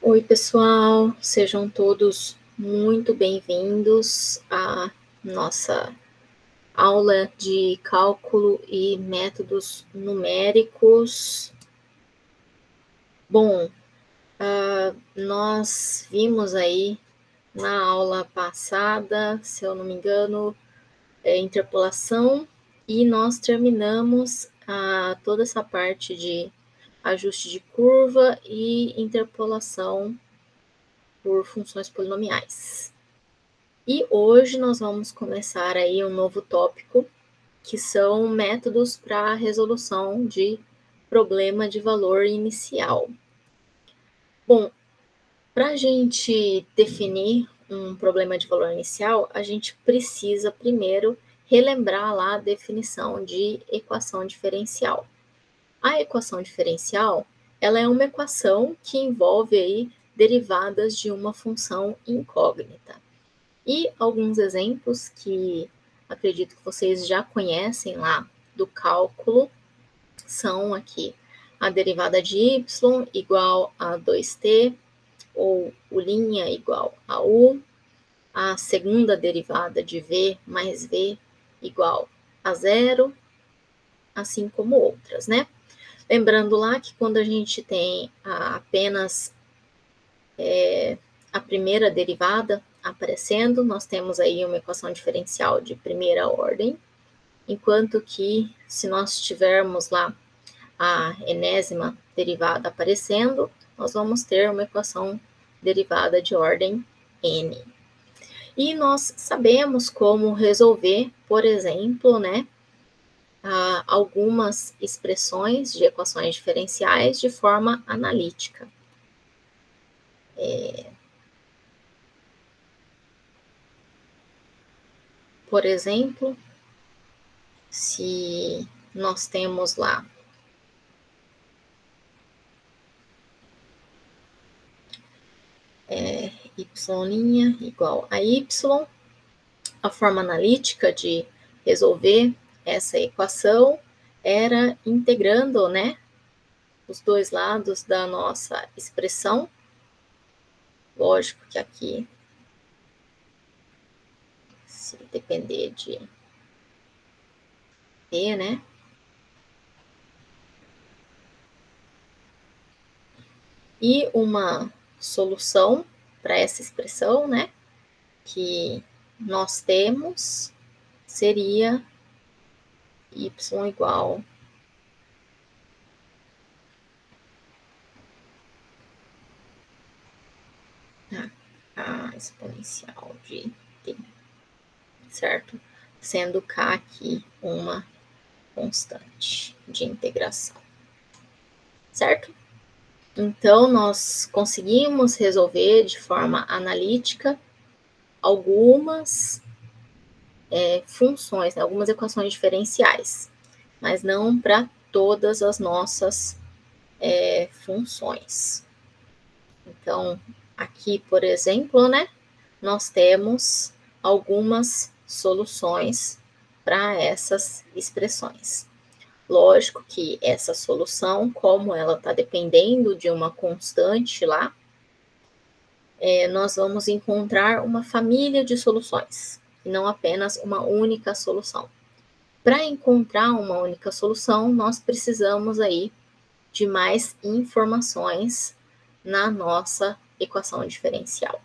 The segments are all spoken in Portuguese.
Oi, pessoal, sejam todos muito bem-vindos à nossa aula de cálculo e métodos numéricos. Bom, nós vimos aí na aula passada, se eu não me engano, interpolação, e nós terminamos toda essa parte de ajuste de curva e interpolação por funções polinomiais. E hoje nós vamos começar aí um novo tópico, que são métodos para resolução de problema de valor inicial. Bom, para a gente definir um problema de valor inicial, a gente precisa primeiro relembrar lá a definição de equação diferencial. A equação diferencial, ela é uma equação que envolve aí derivadas de uma função incógnita. E alguns exemplos que acredito que vocês já conhecem lá do cálculo são aqui a derivada de y igual a 2t, ou u' igual a u, a segunda derivada de v mais v igual a zero, assim como outras, né? Lembrando lá que quando a gente tem apenas a primeira derivada aparecendo, nós temos aí uma equação diferencial de primeira ordem, enquanto que se nós tivermos lá a enésima derivada aparecendo, nós vamos ter uma equação derivada de ordem n. E nós sabemos como resolver, por exemplo, né, algumas expressões de equações diferenciais de forma analítica. Por exemplo, se nós temos lá y' igual a y, a forma analítica de resolver essa equação era integrando, né, os dois lados da nossa expressão. Lógico que aqui, se depender de t, né, e uma solução para essa expressão, né, que nós temos seria y igual a exponencial de t, certo? Sendo k aqui uma constante de integração, certo? Então, nós conseguimos resolver de forma analítica algumas funções, né, algumas equações diferenciais, mas não para todas as nossas funções. Então, aqui, por exemplo, né, nós temos algumas soluções para essas expressões. Lógico que essa solução, como ela está dependendo de uma constante lá, nós vamos encontrar uma família de soluções, e não apenas uma única solução. Para encontrar uma única solução, nós precisamos aí de mais informações na nossa equação diferencial.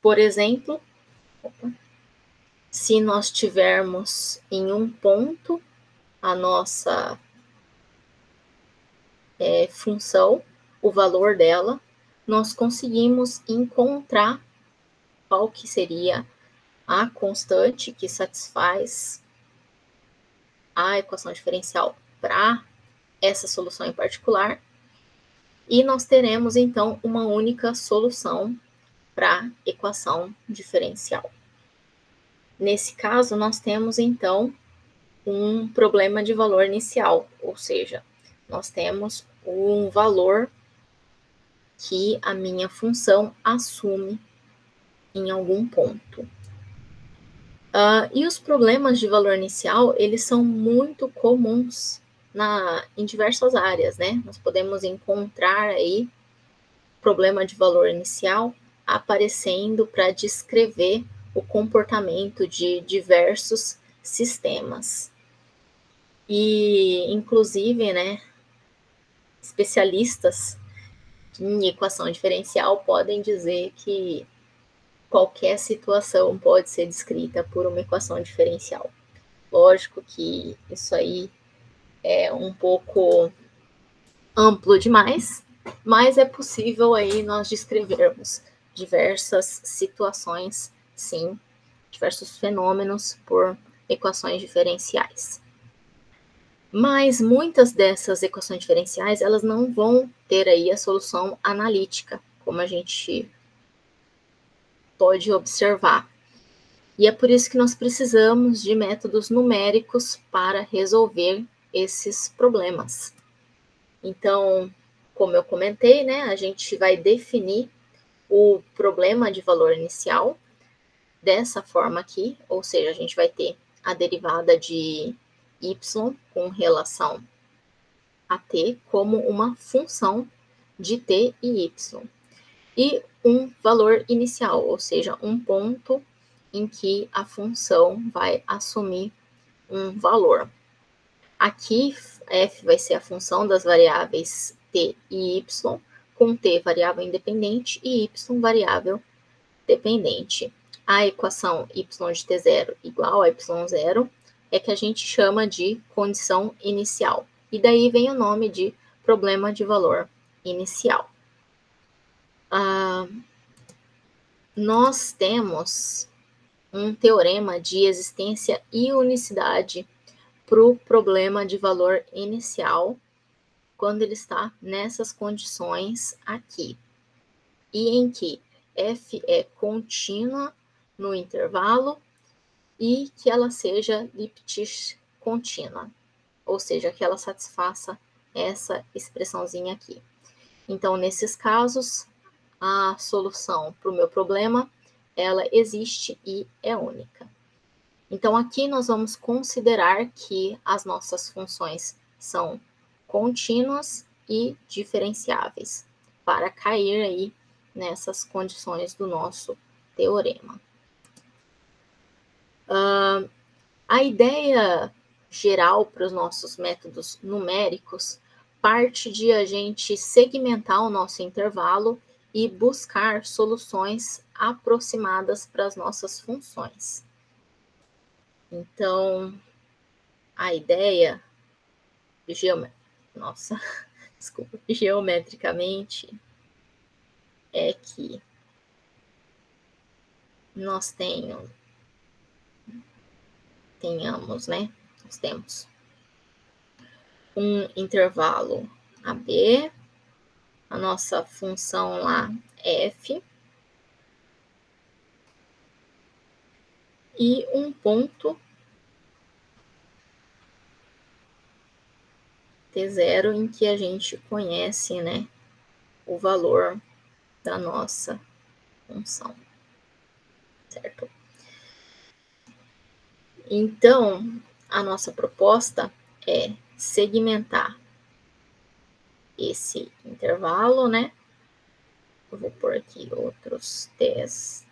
Por exemplo, se nós tivermos em um ponto a nossa função, o valor dela, nós conseguimos encontrar qual que seria a constante que satisfaz a equação diferencial para essa solução em particular, e nós teremos, então, uma única solução para a equação diferencial. Nesse caso, nós temos, então, um problema de valor inicial, ou seja, nós temos um valor que a minha função assume em algum ponto. E os problemas de valor inicial, eles são muito comuns em diversas áreas, né? Nós podemos encontrar aí problema de valor inicial aparecendo para descrever o comportamento de diversos sistemas. E, inclusive, né, especialistas em equação diferencial podem dizer que qualquer situação pode ser descrita por uma equação diferencial. Lógico que isso aí é um pouco amplo demais, mas é possível aí nós descrevermos diversas situações, sim, diversos fenômenos por equações diferenciais. Mas muitas dessas equações diferenciais, elas não vão ter aí a solução analítica, como a gente pode observar. E é por isso que nós precisamos de métodos numéricos para resolver esses problemas. Então, como eu comentei, né, a gente vai definir o problema de valor inicial dessa forma aqui, ou seja, a gente vai ter a derivada de y com relação a t como uma função de t e y. E um valor inicial, ou seja, um ponto em que a função vai assumir um valor. Aqui, f vai ser a função das variáveis t e y, com t variável independente e y variável dependente. A equação y de t0 igual a y0 é que a gente chama de condição inicial. E daí vem o nome de problema de valor inicial. Nós temos um teorema de existência e unicidade para o problema de valor inicial quando ele está nessas condições aqui, e em que f é contínua no intervalo e que ela seja Lipschitz contínua, ou seja, que ela satisfaça essa expressãozinha aqui. Então, nesses casos, a solução para o meu problema, ela existe e é única. Então, aqui nós vamos considerar que as nossas funções são contínuas e diferenciáveis, para cair aí nessas condições do nosso teorema. A ideia geral para os nossos métodos numéricos parte de a gente segmentar o nosso intervalo e buscar soluções aproximadas para as nossas funções. Então, a ideia geometricamente é que nós tenhamos, né? Nós temos um intervalo AB, a nossa função lá f, e um ponto t0 em que a gente conhece, né, o valor da nossa função, certo? Então, a nossa proposta é segmentar esse intervalo, né? Eu vou pôr aqui outros t's.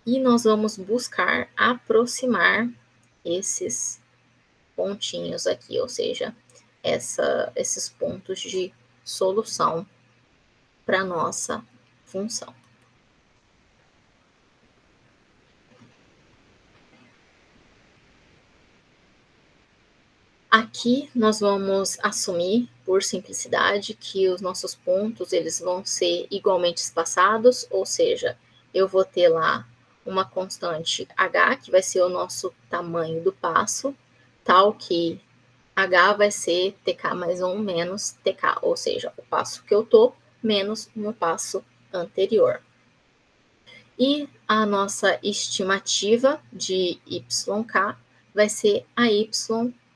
E nós vamos buscar aproximar esses pontinhos aqui, ou seja, esses pontos de solução para a nossa função. Aqui nós vamos assumir, por simplicidade, que os nossos pontos eles vão ser igualmente espaçados, ou seja, eu vou ter lá uma constante h, que vai ser o nosso tamanho do passo, tal que h vai ser tk mais 1 menos tk, ou seja, o passo que eu tô menos o meu passo anterior. E a nossa estimativa de yk vai ser a y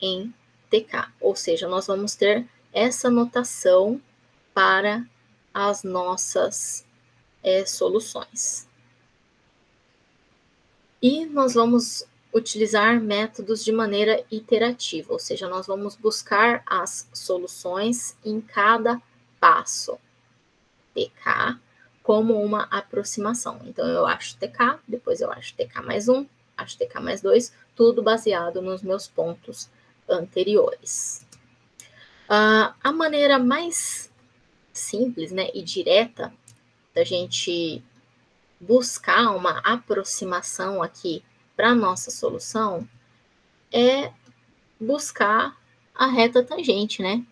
em tk, ou seja, nós vamos ter essa notação para as nossas soluções. E nós vamos utilizar métodos de maneira iterativa, ou seja, nós vamos buscar as soluções em cada passo. TK como uma aproximação. Então, eu acho TK, depois eu acho TK mais 1, acho TK mais 2, tudo baseado nos meus pontos anteriores. A maneira mais simples, né, e direta da gente buscar uma aproximação aqui para a nossa solução é buscar a reta tangente, né?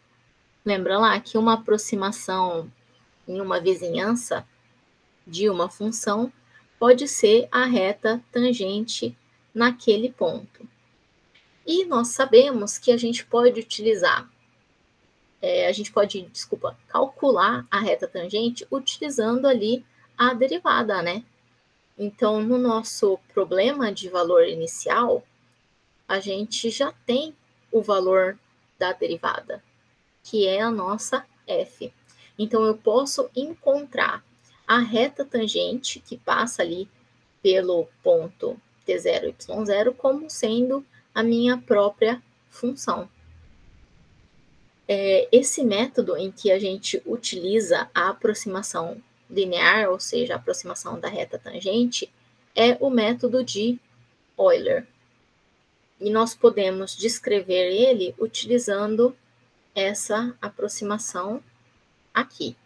Lembra lá que uma aproximação em uma vizinhança de uma função pode ser a reta tangente naquele ponto. E nós sabemos que a gente pode utilizar, calcular a reta tangente utilizando ali a derivada, né? Então, no nosso problema de valor inicial, a gente já tem o valor da derivada, que é a nossa f. Então, eu posso encontrar a reta tangente que passa ali pelo ponto t0, y0 como sendo a minha própria função. Esse método em que a gente utiliza a aproximação linear, ou seja, a aproximação da reta tangente, é o método de Euler. E nós podemos descrever ele utilizando essa aproximação aqui.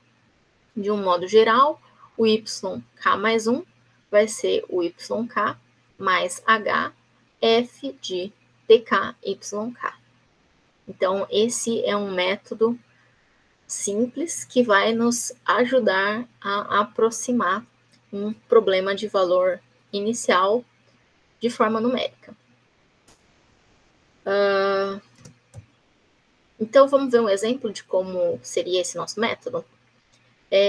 De um modo geral, o yk mais 1 vai ser o yk mais h f de tk yk. Então, esse é um método simples que vai nos ajudar a aproximar um problema de valor inicial de forma numérica. Então, vamos ver um exemplo de como seria esse nosso método?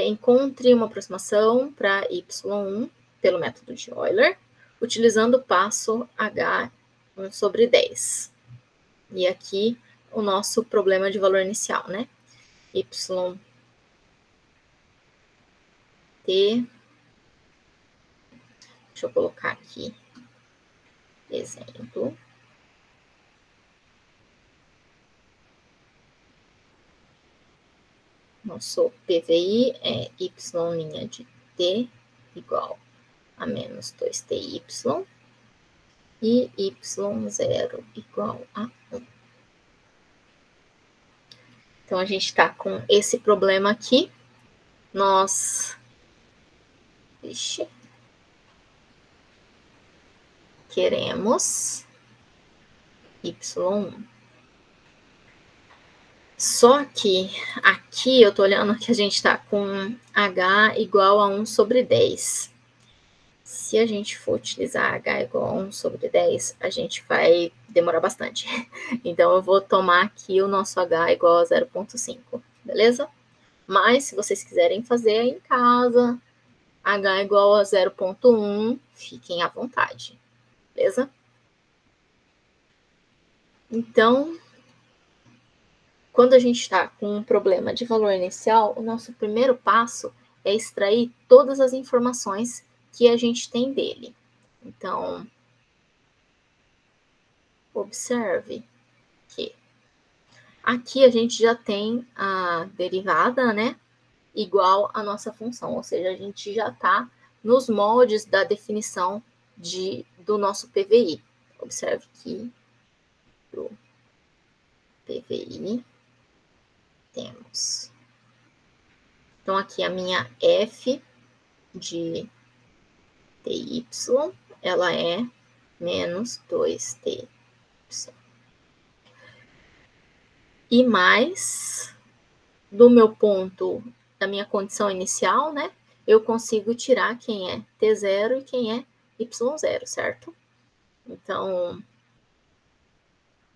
Encontre uma aproximação para y1 pelo método de Euler, utilizando o passo h1 sobre 10. E aqui o nosso problema de valor inicial, né? Yt, deixa eu colocar aqui, exemplo. Nosso PVI é y' de t igual a menos 2ty e y0 igual a 1. Então, a gente está com esse problema aqui. Nós queremos y1. Só que aqui eu estou olhando que a gente está com h igual a 1 sobre 10. Se a gente for utilizar h igual a 1 sobre 10, a gente vai demorar bastante. Então, eu vou tomar aqui o nosso h igual a 0,5, beleza? Mas, se vocês quiserem fazer aí em casa, h igual a 0,1, fiquem à vontade, beleza? Então, quando a gente está com um problema de valor inicial, o nosso primeiro passo é extrair todas as informações que a gente tem dele. Então, observe que aqui a gente já tem a derivada, né, igual à nossa função, ou seja, a gente já está nos moldes da definição do nosso PVI. Observe que do PVI temos. Então, aqui a minha f de ty, ela é menos 2ty. E mais, do meu ponto, da minha condição inicial, né, eu consigo tirar quem é t0 e quem é y0, certo? Então,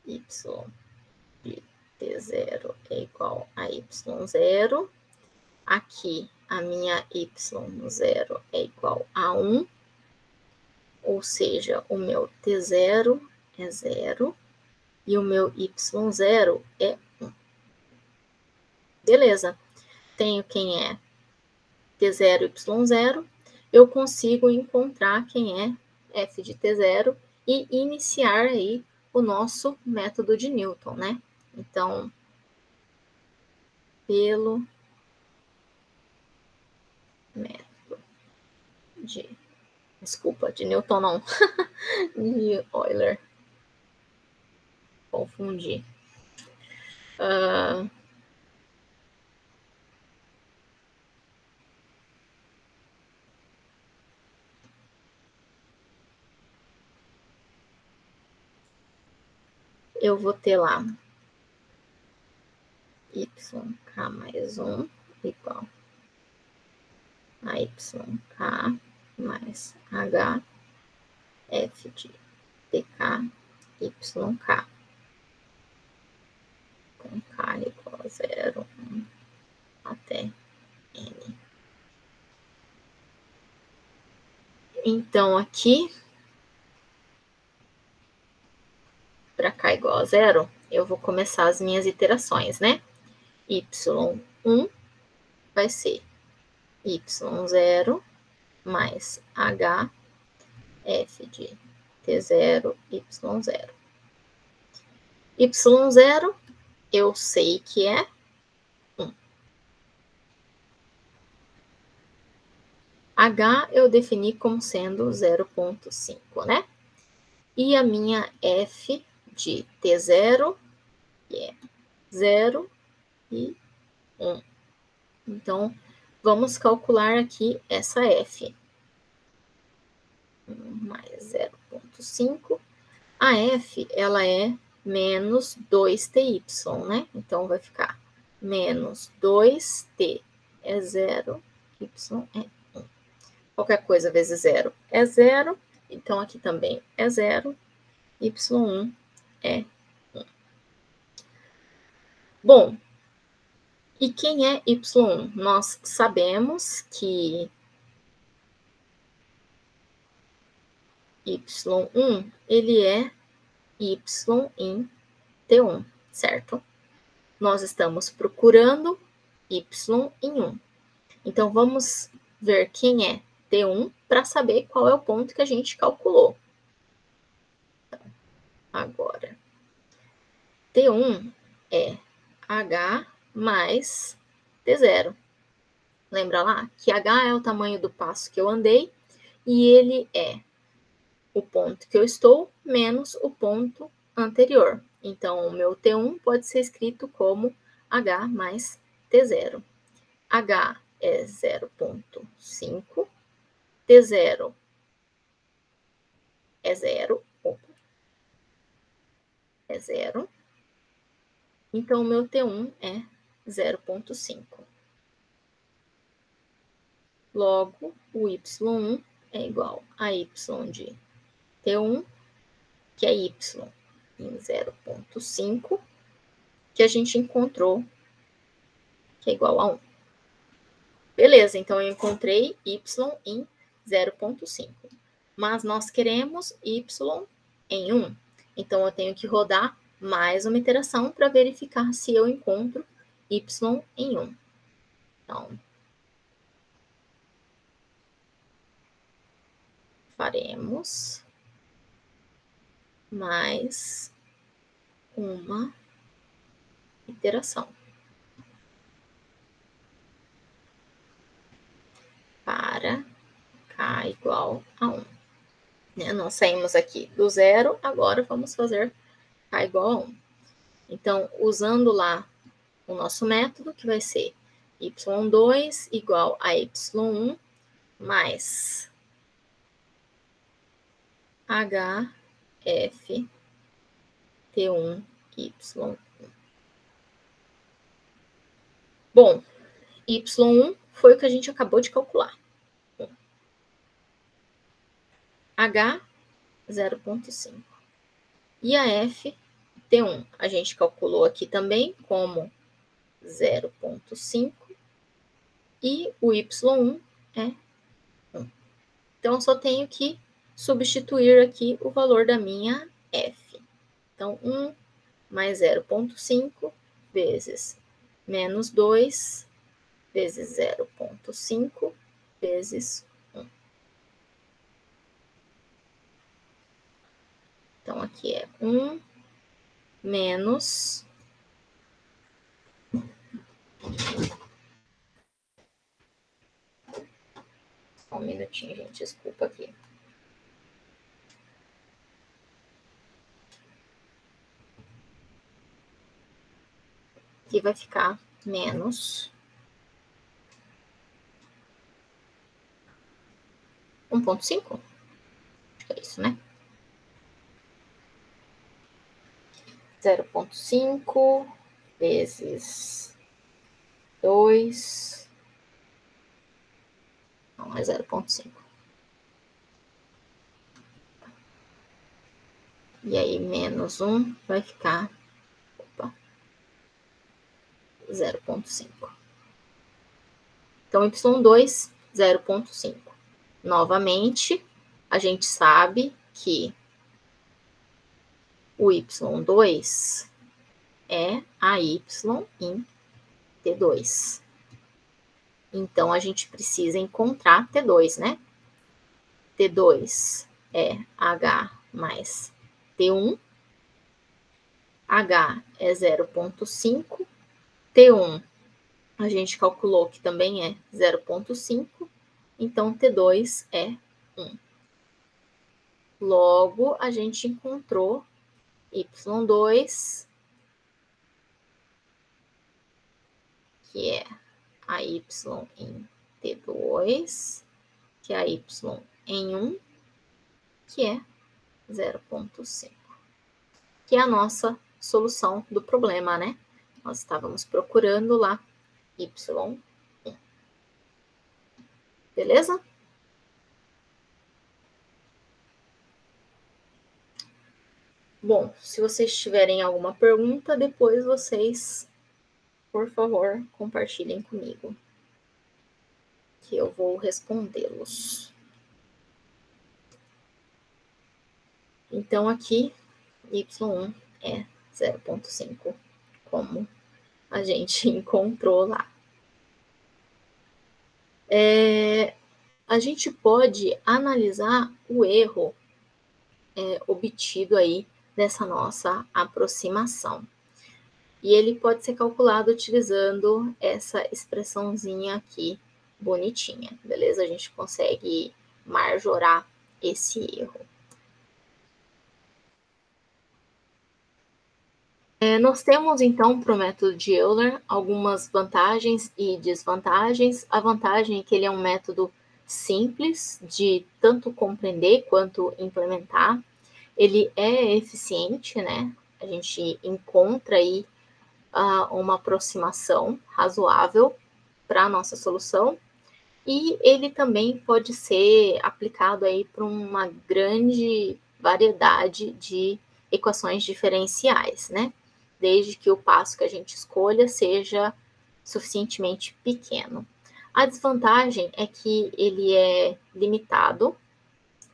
y de t0 é igual a y0. Aqui, a minha y0 é igual a 1. Ou seja, o meu t0 é 0 e o meu y0 é 1. Beleza. Tenho quem é t0 e y0. Eu consigo encontrar quem é f de t0 e iniciar aí o nosso método de Newton, né? Então, pelo método de Newton não, de Euler. Confundi. Eu vou ter lá YK mais 1 igual a YK mais HF de TK YK com K igual a 0, 1 até N. Então, aqui, para K igual a 0, eu vou começar as minhas iterações, né? Y1 vai ser Y0 mais HF de T0, Y0. Y0, eu sei que é 1. H eu defini como sendo 0,5, né? E a minha F de T0, que é 0 e 1. Então, vamos calcular aqui essa F. Mais 0,5. A F, ela é menos 2ty, né? Então, vai ficar menos 2t é 0, y é 1. Qualquer coisa vezes 0 é 0. Então, aqui também é 0. Y1 é 1. Bom, e quem é Y1? Nós sabemos que Y1, ele é Y em T1, certo? Nós estamos procurando Y em 1. Então, vamos ver quem é T1 para saber qual é o ponto que a gente calculou. Então, agora, T1 é H mais T0. Lembra lá que H é o tamanho do passo que eu andei e ele é o ponto que eu estou menos o ponto anterior. Então, o meu T1 pode ser escrito como H mais T0. H é 0,5, T0 é 0, é 0. Então, o meu T1 é 0,5. Logo, o Y1 é igual a Y de T1, que é Y em 0,5, que a gente encontrou que é igual a 1. Beleza, então eu encontrei Y em 0,5. Mas nós queremos Y em 1. Então, eu tenho que rodar mais uma iteração para verificar se eu encontro Y em 1. Então, faremos mais uma iteração para K igual a 1. Nós saímos aqui do 0, agora vamos fazer K igual a 1. Então, usando lá o nosso método, que vai ser y2 igual a y1 mais hf t1 y1. Bom, y1 foi o que a gente acabou de calcular. H, 0,5. E a F, T1, a gente calculou aqui também como 0,5. E o Y1 é 1. Então, eu só tenho que substituir aqui o valor da minha F. Então, 1 mais 0,5 vezes menos 2 vezes 0,5 vezes 1. Então, aqui é 1 menos... Só um minutinho, gente, desculpa aqui. Aqui vai ficar menos 1,5. Acho que é isso, né? 0,5 vezes 2. Não, é 0,5. E aí, menos 1 vai ficar 0,5. Então, y2, 0,5. Novamente, a gente sabe que o y2 é a y em T2. Então, a gente precisa encontrar T2, né? T2 é H mais T1. H é 0,5. T1, a gente calculou que também é 0,5. Então, T2 é 1. Logo, a gente encontrou y2, que é a y em T2, que é a y em 1, que é 0,5. Que é a nossa solução do problema, né? Nós estávamos procurando lá y1. Beleza? Bom, se vocês tiverem alguma pergunta, depois vocês, por favor, compartilhem comigo, que eu vou respondê-los. Então, aqui, y1 é 0,5, como a gente encontrou lá. A gente pode analisar o erro obtido aí dessa nossa aproximação. E ele pode ser calculado utilizando essa expressãozinha aqui, bonitinha, beleza? A gente consegue majorar esse erro. Nós temos, então, para o método de Euler, algumas vantagens e desvantagens. A vantagem é que ele é um método simples de tanto compreender quanto implementar. Ele é eficiente, né? A gente encontra aí uma aproximação razoável para a nossa solução. E ele também pode ser aplicado aí para uma grande variedade de equações diferenciais, né? Desde que o passo que a gente escolha seja suficientemente pequeno. A desvantagem é que ele é limitado,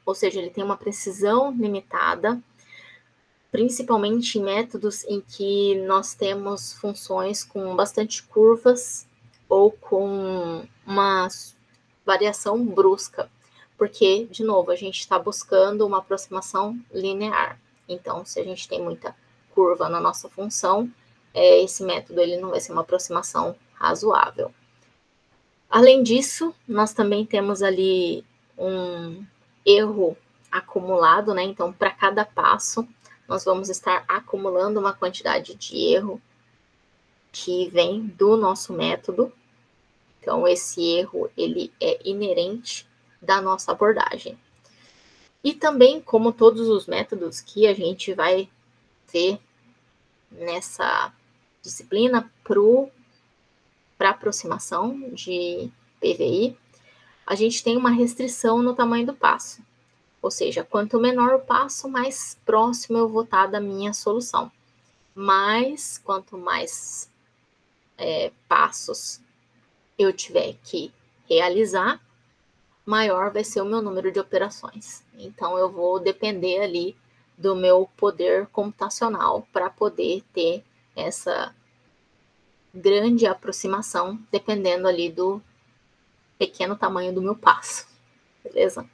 ou seja, ele tem uma precisão limitada, principalmente em métodos em que nós temos funções com bastante curvas ou com uma variação brusca, porque, de novo, a gente está buscando uma aproximação linear. Então, se a gente tem muita curva na nossa função, esse método ele não vai ser uma aproximação razoável. Além disso, nós também temos ali um erro acumulado, né? Então, para cada passo, nós vamos estar acumulando uma quantidade de erro que vem do nosso método. Então, esse erro, ele é inerente da nossa abordagem. E também, como todos os métodos que a gente vai ver nessa disciplina para aproximação de PVI, a gente tem uma restrição no tamanho do passo. Ou seja, quanto menor o passo, mais próximo eu vou estar da minha solução. Mas, quanto mais passos eu tiver que realizar, maior vai ser o meu número de operações. Então, eu vou depender ali do meu poder computacional para poder ter essa grande aproximação, dependendo ali do pequeno tamanho do meu passo, beleza?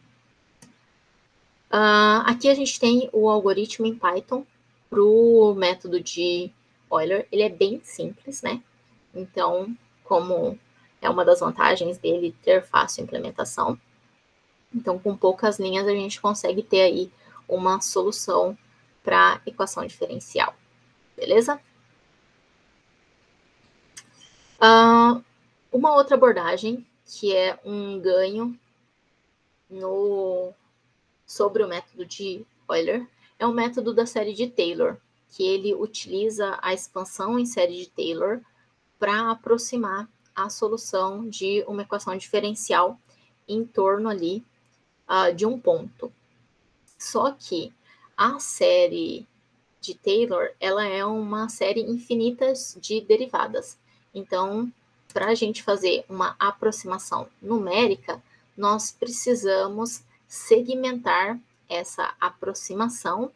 Aqui a gente tem o algoritmo em Python para o método de Euler. Ele é bem simples, né? Então, como é uma das vantagens dele ter fácil implementação, então com poucas linhas a gente consegue ter aí uma solução para equação diferencial, beleza? Uma outra abordagem que é um ganho sobre o método de Euler é o método da série de Taylor, que ele utiliza a expansão em série de Taylor para aproximar a solução de uma equação diferencial em torno ali de um ponto. Só que a série de Taylor, ela é uma série infinita de derivadas. Então, para a gente fazer uma aproximação numérica, nós precisamos segmentar essa aproximação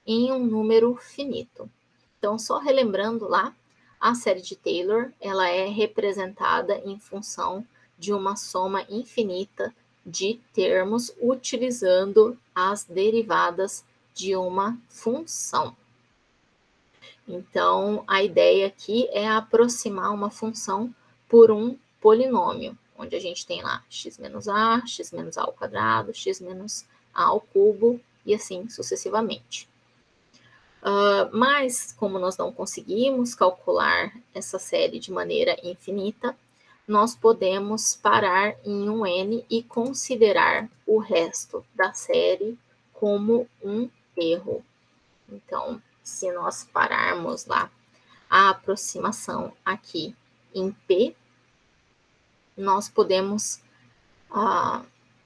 em um número finito. Então, só relembrando lá, a série de Taylor, ela é representada em função de uma soma infinita de termos utilizando as derivadas de uma função. Então, a ideia aqui é aproximar uma função por um polinômio, onde a gente tem lá x menos a ao quadrado, x menos a ao cubo e assim sucessivamente. Mas, como nós não conseguimos calcular essa série de maneira infinita, nós podemos parar em um n e considerar o resto da série como um erro. Então, se nós pararmos lá a aproximação aqui em P, nós podemos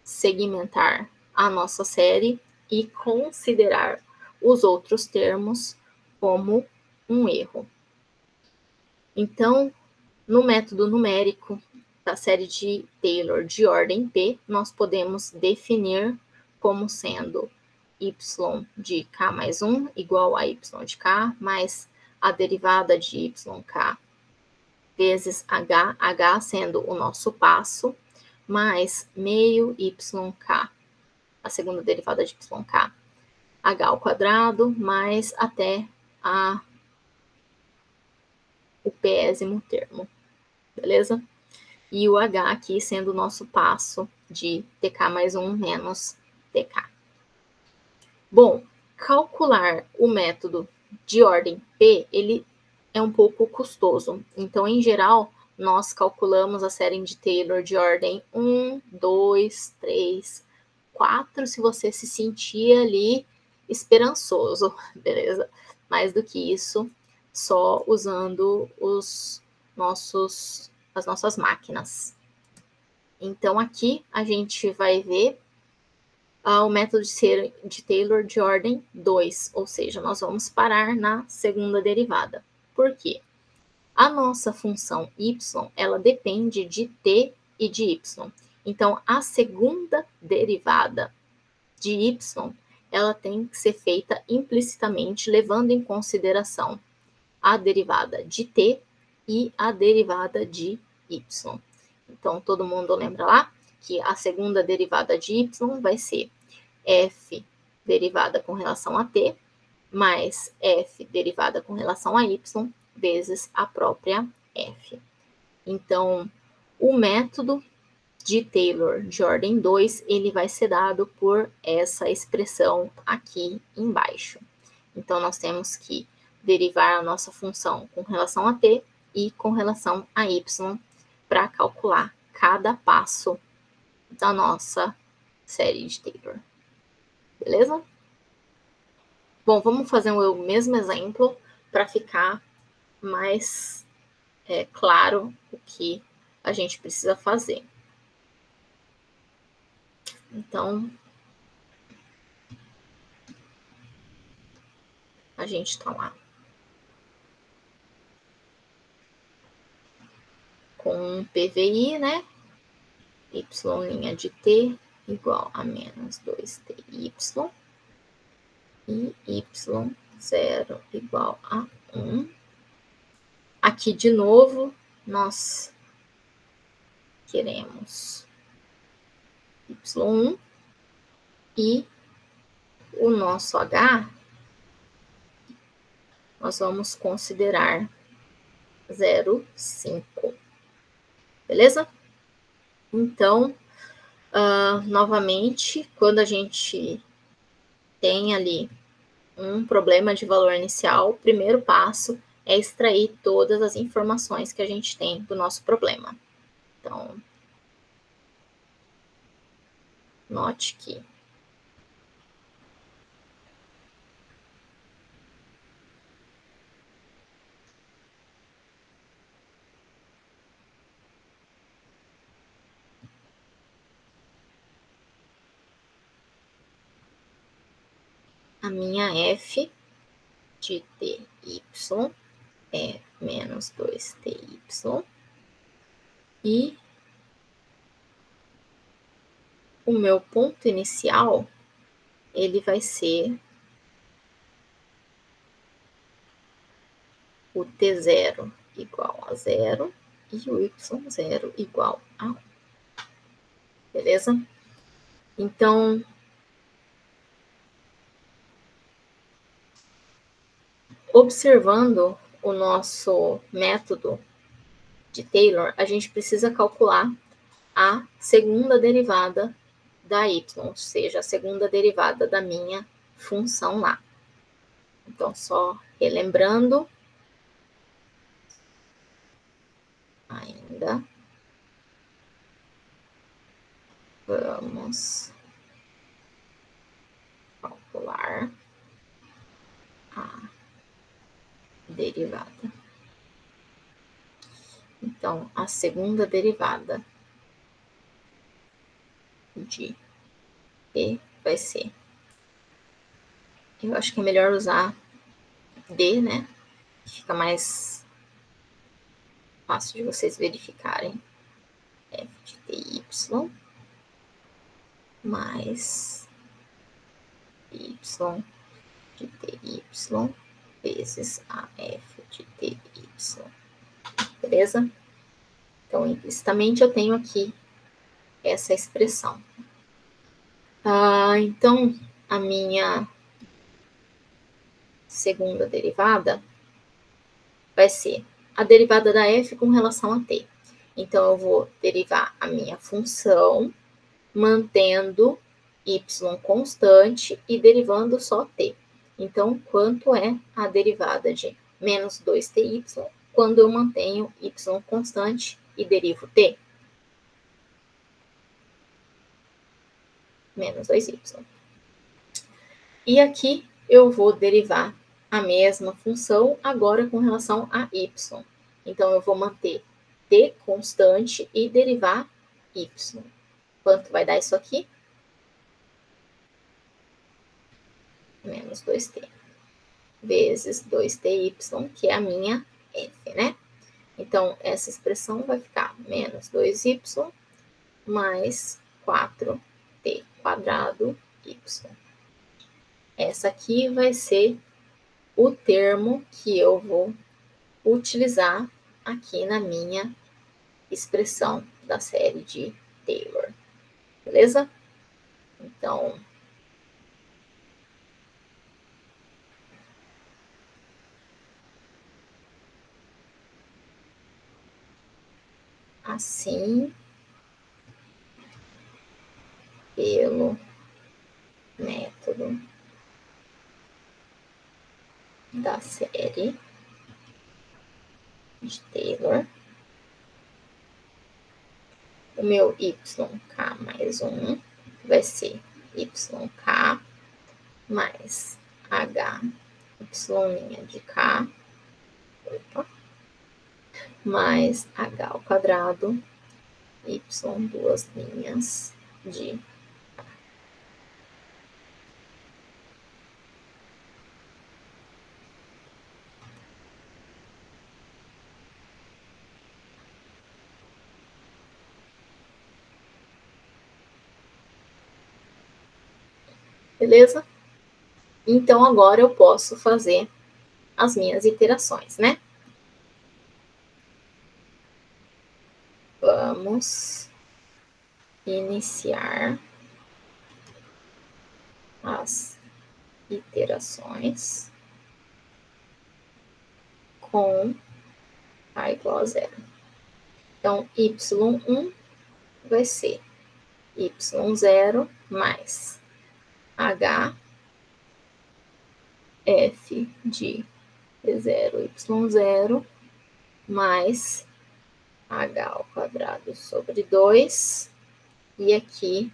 segmentar a nossa série e considerar os outros termos como um erro. Então, no método numérico da série de Taylor de ordem P, nós podemos definir como sendo y de k mais 1 igual a y de k mais a derivada de yk vezes h sendo o nosso passo, mais meio yk, a segunda derivada de yk, h ao quadrado, mais até o pésimo termo, beleza? E o h aqui sendo o nosso passo de tk mais 1 menos tk. Bom, calcular o método de ordem P, ele é um pouco custoso. Então, em geral, nós calculamos a série de Taylor de ordem 1, 2, 3, 4, se você se sentir ali esperançoso, beleza? Mais do que isso, só usando as nossas máquinas. Então, aqui a gente vai ver o método de Taylor de ordem 2, ou seja, nós vamos parar na segunda derivada. Por quê? A nossa função y, ela depende de t e de y. Então, a segunda derivada de y, ela tem que ser feita implicitamente, levando em consideração a derivada de t e a derivada de y. Então, todo mundo lembra lá que a segunda derivada de y vai ser f derivada com relação a t, mais f derivada com relação a y, vezes a própria f. Então, o método de Taylor de ordem 2, ele vai ser dado por essa expressão aqui embaixo. Então, nós temos que derivar a nossa função com relação a t e com relação a y para calcular cada passo da nossa série de Taylor. Beleza? Bom, vamos fazer o mesmo exemplo para ficar mais claro o que a gente precisa fazer. Então, a gente está lá com PVI, né? Y' de t igual a menos 2ty e y0 igual a 1. Aqui, de novo, nós queremos y1 e o nosso H, nós vamos considerar 0,5. Beleza? Então, novamente, quando a gente tem ali um problema de valor inicial, o primeiro passo é extrair todas as informações que a gente tem do nosso problema. Então, note que a minha f de ty é menos 2ty e o meu ponto inicial, ele vai ser o t0 igual a 0 e o y0 igual a 1. Beleza? Então, observando o nosso método de Taylor, a gente precisa calcular a segunda derivada da y, ou seja, a segunda derivada da minha função lá. Então, só relembrando, ainda vamos calcular a derivada. Então, a segunda derivada de e vai ser, eu acho que é melhor usar d, né? Fica mais fácil de vocês verificarem. F de ty mais y de ty vezes a f de ty. Beleza? Então, implicitamente, eu tenho aqui essa expressão. Então, a minha segunda derivada vai ser a derivada da f com relação a t. Então, eu vou derivar a minha função mantendo y constante e derivando só t. Então, quanto é a derivada de menos 2ty quando eu mantenho y constante e derivo t? Menos 2y. E aqui eu vou derivar a mesma função agora com relação a y. Então, eu vou manter t constante e derivar y. Quanto vai dar isso aqui? Menos 2t. Vezes 2ty, que é a minha f, né? Então, essa expressão vai ficar menos 2y mais 4t quadrado y. Essa aqui vai ser o termo que eu vou utilizar aqui na minha expressão da série de Taylor. Beleza? Então, assim, pelo método da série de Taylor, o meu yk mais 1 vai ser yk mais h y' de k, mais h ao quadrado, y duas linhas de beleza? Então, agora eu posso fazer as minhas iterações, né? Vamos iniciar as iterações com A igual a zero. Então, y1 vai ser y0 mais h f de t0, y0 mais h ao quadrado sobre 2, e aqui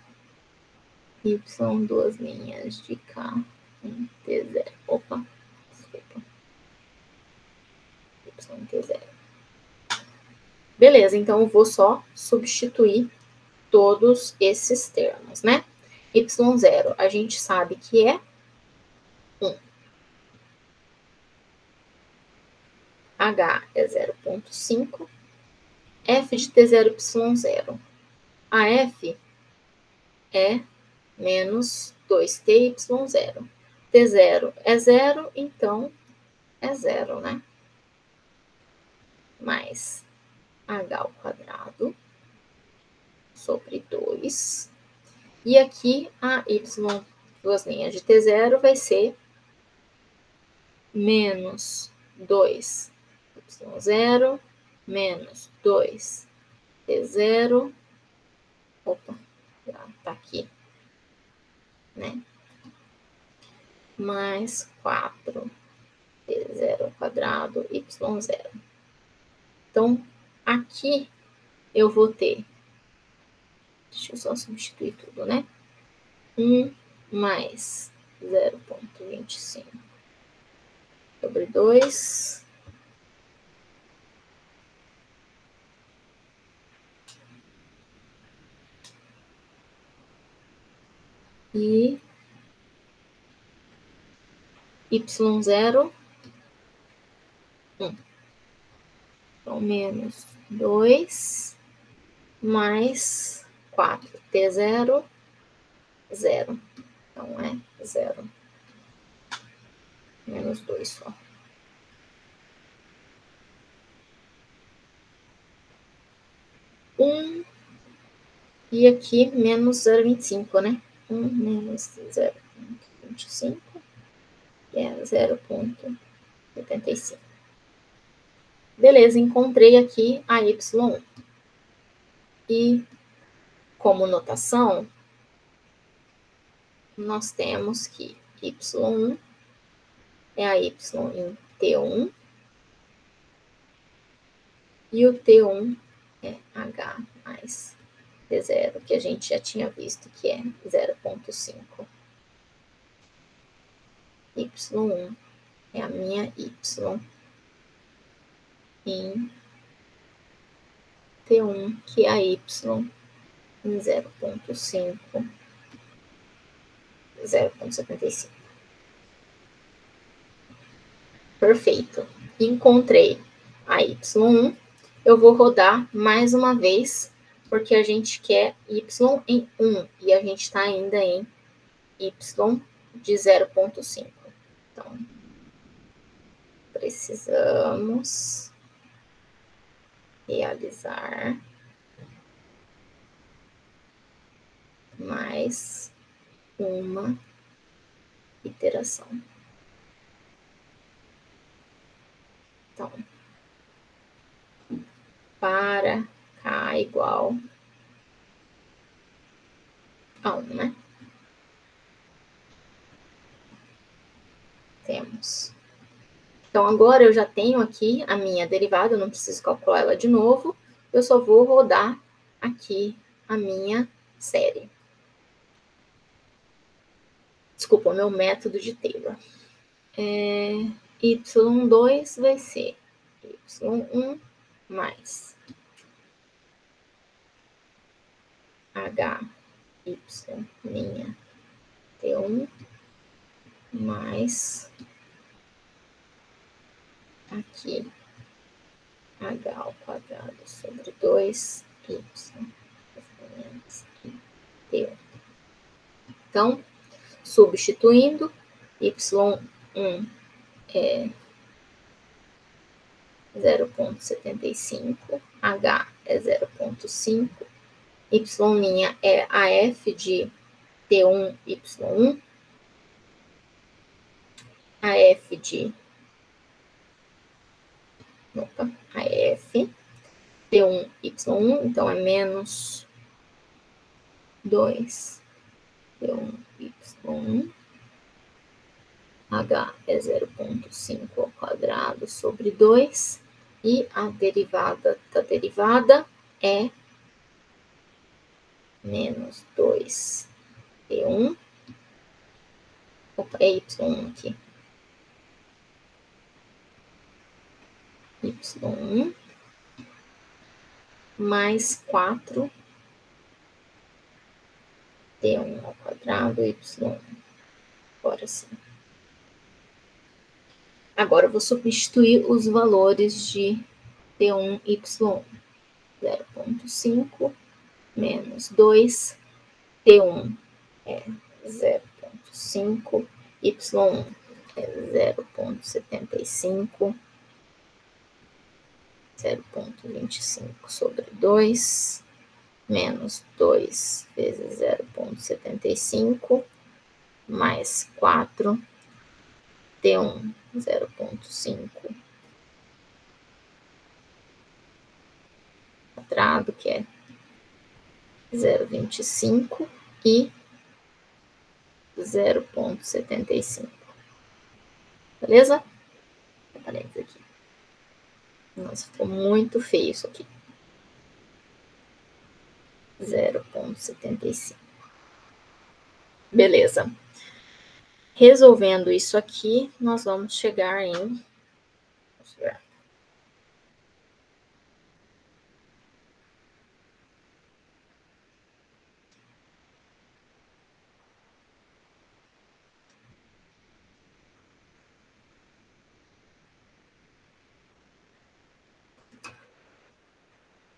y, duas linhas de k em t0. Opa, desculpa. Y em t0. Beleza, então eu vou só substituir todos esses termos, né? y0 a gente sabe que é 1. h é 0,5. f de t0, y0. A f é menos 2t, y0. t0 é 0, então é 0, né? Mais h ao quadrado sobre 2. E aqui a y, duas linhas de t0, vai ser menos 2 y0 menos 2 t0. Opa, já tá aqui, né? Mais 4 t0 ao quadrado y0. Então, aqui eu vou ter, deixa eu só substituir tudo, né? 1 mais 0,25 sobre 2. E y0, 1. Então, menos 2 mais 4. T0, 0. Então, é 0. Menos 2 só. E aqui, menos 0,25, né? 1 menos 0,25 é 0,75. Beleza, encontrei aqui a y1. E, como notação, nós temos que y1 é a y em t1, e o t1 é h mais t0, que a gente já tinha visto que é 0,5. y1 é a minha y em t1, que é a y em 0,5, 0,75. Perfeito. Encontrei a y1. Eu vou rodar mais uma vez, porque a gente quer y em 1, e a gente está ainda em y de 0,5. Então, precisamos realizar mais uma iteração. Então, para k igual a 1, né? Temos. Então, agora eu já tenho aqui a minha derivada, eu não preciso calcular ela de novo, eu só vou rodar aqui a minha série. Desculpa, o meu método de Taylor. y2 vai ser y1 mais hy minha t1 mais aqui h ao quadrado sobre 2 y menos t1. Então, substituindo, y1 é 0,75, h é 0,5, y' é a f de t1, y1, a f de T1, Y1, então é menos 2 T1, Y1, H é 0,5 ao quadrado sobre 2, e a derivada da derivada é menos 2 T1, opa, é Y1 aqui, Y1, mais 4 T1 ao quadrado, Y1. Agora sim. Agora eu vou substituir os valores de T1, Y1. 0,5 menos 2, T1 é 0,5, Y1 é 0,75, 0,25 sobre 2, menos 2 vezes 0,75, mais 4, T1, 0,5, quadrado, que é 0,25, e 0,75. Beleza? Parênteses aqui. Nossa, ficou muito feio isso aqui. 0,75. Beleza. Resolvendo isso aqui, nós vamos chegar em...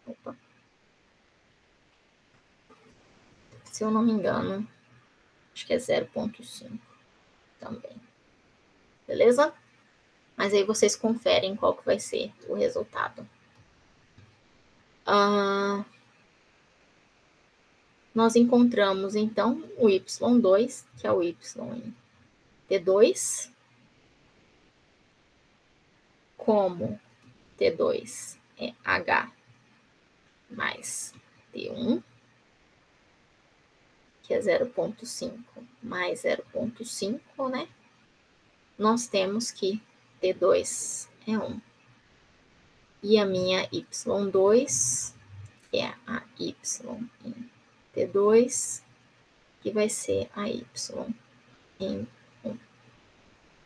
Opa. Se eu não me engano, acho que é 0,5 também. Beleza? Mas aí vocês conferem qual que vai ser o resultado. Nós encontramos, então, o Y2, que é o Y em T2, como T2 é H mais T1, que é 0,5 mais 0,5, né? Nós temos que T2 é 1. E a minha Y2 é a Y em T2, que vai ser a Y em 1,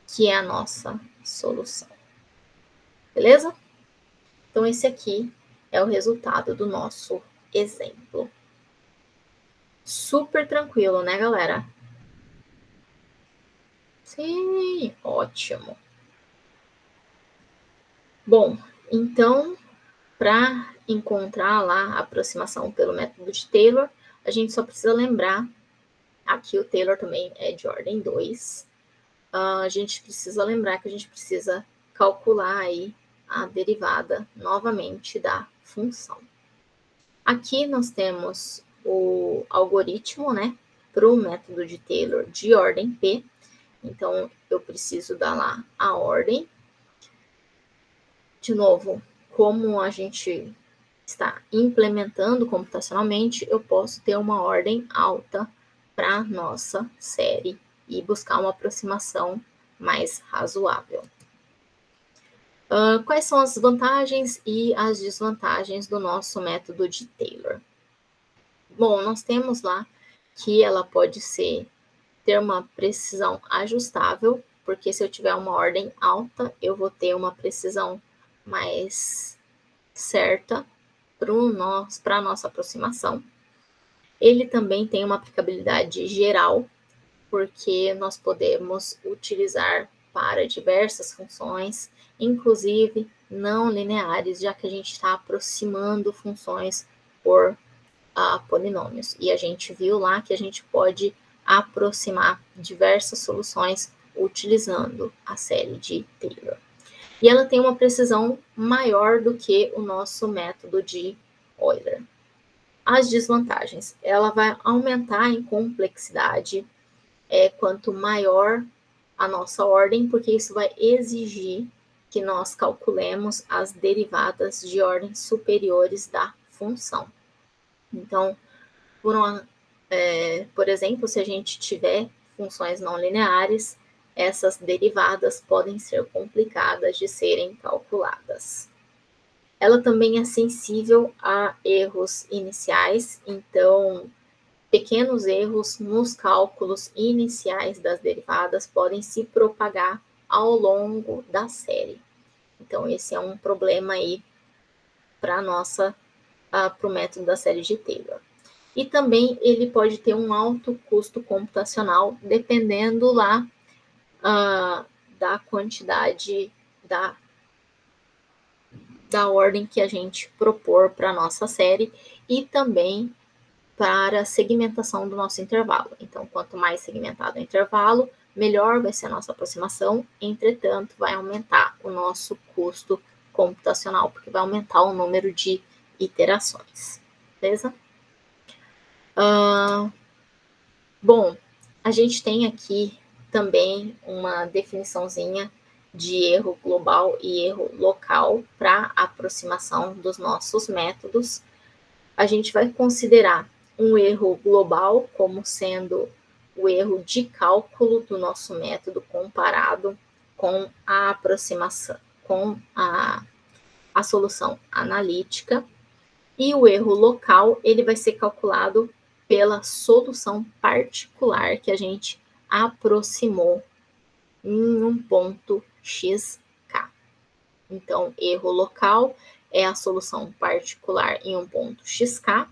que é a nossa solução. Beleza? Então, esse aqui é o resultado do nosso exemplo. Super tranquilo, né, galera? Sim, ótimo. Bom, então, para encontrar lá a aproximação pelo método de Taylor, a gente só precisa lembrar, aqui o Taylor também é de ordem 2, a gente precisa lembrar que a gente precisa calcular aí a derivada novamente da função. Aqui nós temos o algoritmo, né, para o método de Taylor de ordem P. Então, eu preciso dar lá a ordem. De novo, como a gente está implementando computacionalmente, eu posso ter uma ordem alta para a nossa série e buscar uma aproximação mais razoável. Quais são as vantagens e as desvantagens do nosso método de Taylor? Bom, nós temos lá que ela pode ter uma precisão ajustável, porque se eu tiver uma ordem alta, eu vou ter uma precisão mais certa para a nossa aproximação. Ele também tem uma aplicabilidade geral, porque nós podemos utilizar para diversas funções, inclusive não lineares, já que a gente está aproximando funções por polinômios. E a gente viu lá que a gente pode aproximar diversas soluções utilizando a série de Taylor. E ela tem uma precisão maior do que o nosso método de Euler. As desvantagens, ela vai aumentar em complexidade quanto maior a nossa ordem, porque isso vai exigir que nós calculemos as derivadas de ordem superiores da função. Então, por exemplo, se a gente tiver funções não lineares, essas derivadas podem ser complicadas de serem calculadas. Ela também é sensível a erros iniciais, então pequenos erros nos cálculos iniciais das derivadas podem se propagar ao longo da série. Então, esse é um problema aí para o método da série de Taylor. E também ele pode ter um alto custo computacional, dependendo lá da quantidade da ordem que a gente propor para a nossa série e também para a segmentação do nosso intervalo. Então, quanto mais segmentado o intervalo, melhor vai ser a nossa aproximação, entretanto, vai aumentar o nosso custo computacional, porque vai aumentar o número de iterações, beleza? Bom, a gente tem aqui também uma definiçãozinha de erro global e erro local para aproximação dos nossos métodos. A gente vai considerar um erro global como sendo o erro de cálculo do nosso método comparado com a aproximação, com a solução analítica. E o erro local, ele vai ser calculado pela solução particular que a gente aproximou em um ponto xk. Então, erro local é a solução particular em um ponto xk,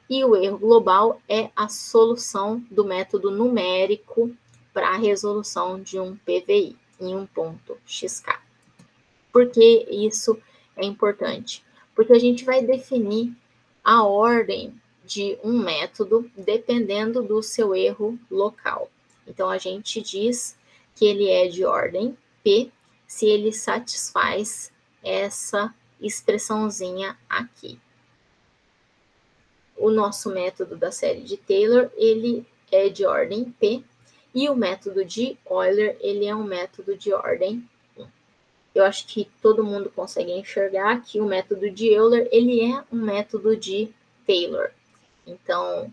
e o erro global é a solução do método numérico para a resolução de um PVI em um ponto xk. Por que isso é importante? Porque a gente vai definir a ordem de um método dependendo do seu erro local. Então, a gente diz que ele é de ordem P se ele satisfaz essa expressãozinha aqui. O nosso método da série de Taylor, ele é de ordem P, e o método de Euler, ele é um método de ordem 1. Eu acho que todo mundo consegue enxergar que o método de Euler, ele é um método de Taylor. Então,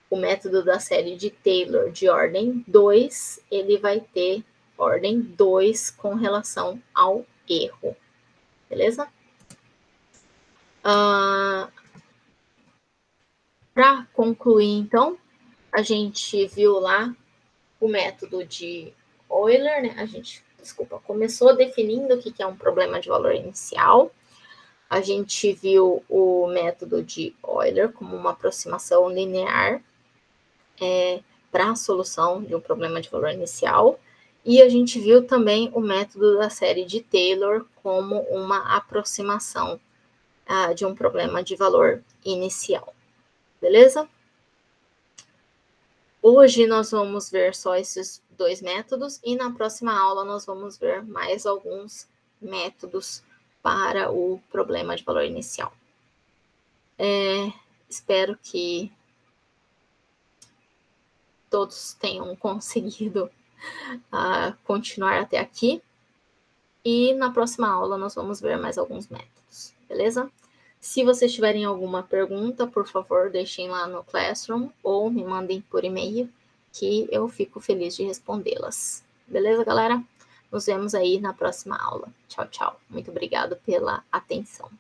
o método da série de Taylor de ordem 2, ele vai ter ordem 2 com relação ao erro. Beleza? Para concluir, então, a gente viu lá o método de Euler, né? Começou definindo o que é um problema de valor inicial. A gente viu o método de Euler como uma aproximação linear para a solução de um problema de valor inicial. E a gente viu também o método da série de Taylor como uma aproximação de um problema de valor inicial. Beleza? Hoje nós vamos ver só esses dois métodos e na próxima aula nós vamos ver mais alguns métodos para o problema de valor inicial. Espero que todos tenham conseguido continuar até aqui. E na próxima aula nós vamos ver mais alguns métodos, beleza? Se vocês tiverem alguma pergunta, por favor, deixem lá no Classroom ou me mandem por e-mail, que eu fico feliz de respondê-las. Beleza, galera? Nos vemos aí na próxima aula. Tchau, tchau. Muito obrigada pela atenção.